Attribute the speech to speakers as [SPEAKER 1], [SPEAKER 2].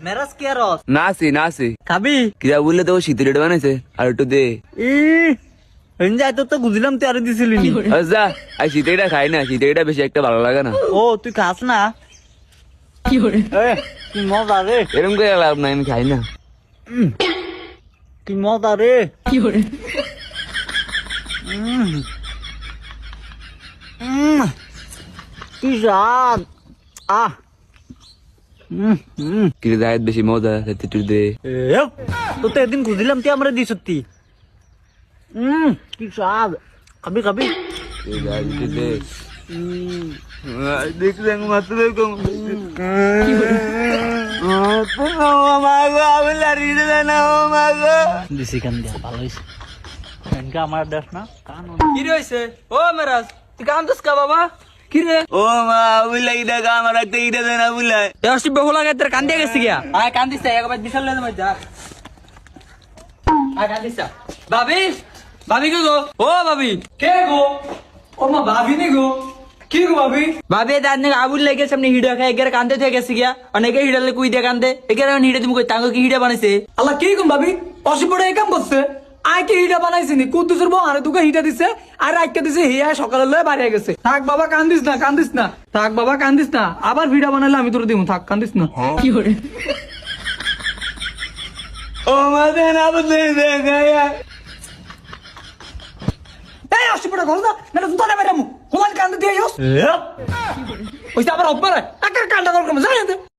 [SPEAKER 1] মেরাজ কি রস
[SPEAKER 2] নাসি
[SPEAKER 1] খাবি
[SPEAKER 2] কিরা বললে তো শীতের এটা বানাইছে আর একটু দে।
[SPEAKER 1] যাই তো বুঝলাম তুই আরো দিছিলি নি।
[SPEAKER 2] যা আর শীতের এটা খাই না, শীতের এটা বেশি একটা ভালো লাগে না।
[SPEAKER 1] ও তুই খাস না কি মজা রে,
[SPEAKER 2] এরকম করে লাভ নাই, আমি খাই না।
[SPEAKER 1] কি মজা রে কি স্বাদ আহ
[SPEAKER 2] কিরে দায়ের বেশি মজা একটু দে।
[SPEAKER 1] তো একদিন খুঁজলাম তুই আমরা দি সত্যি কি স্বাদ, খাবি খাবি
[SPEAKER 2] দেখলেন মাত্র
[SPEAKER 1] দিছি কান দিয়া ভালো হয়েছে আমার দেখ না কান
[SPEAKER 3] কি রে হইছে? ও মেরাজ তুই কান্দস কা বাবা? কি রে
[SPEAKER 2] ও মা বুলাই এটা আমার একটা ইটা দেয় না বুলাই।
[SPEAKER 3] দেওয়াসি বহু লাগে তোর কান্দিয়া গেছি গিয়া। আয় কান্দিস না, একবার বিশাল লে মত যা। আয় কান্দিস না। ভাবি ভাবি কে গো? ও ভাবি কে গো? ও মা ভাবি নি গো? কি গো ভাবি? ভাবি দাদ নে আবুল লেগে সামনে হিড়া খায় এগের কান্দে থেকে গেছি গিয়া। অনেকে হিড়ালে কুই দিয়ে কান্দে এগের হিড়া তুমি কই তাঙ্গো কি হিড়া বানাইছে?
[SPEAKER 4] আল্লাহ কি কোন ভাবি অসিপড়ে এই কাম করছে আয় কি হিটা বানাইছিনি কুদ্দুসের বউ আরে তোকে হিটা দিছে আর রাইকা দিছে হিয়া সকালে লয়ে বাড়ি গেছে। থাক বাবা কান্দিস না কান্দিস না, থাক বাবা কান্দিস না, আবার ভিডিও বানাইলে আমি তোর দিমু, থাক কান্দিস না। কি করে
[SPEAKER 2] ও মা দেন আবুলে দেখায়া
[SPEAKER 4] এই অসিপড়ে ঘর না না তুই তোলে বাইরে মু কোন কান্দি দিয়ে যাস ওইটা আবার অব্বারে আকার কান্ডা কর কম জানেন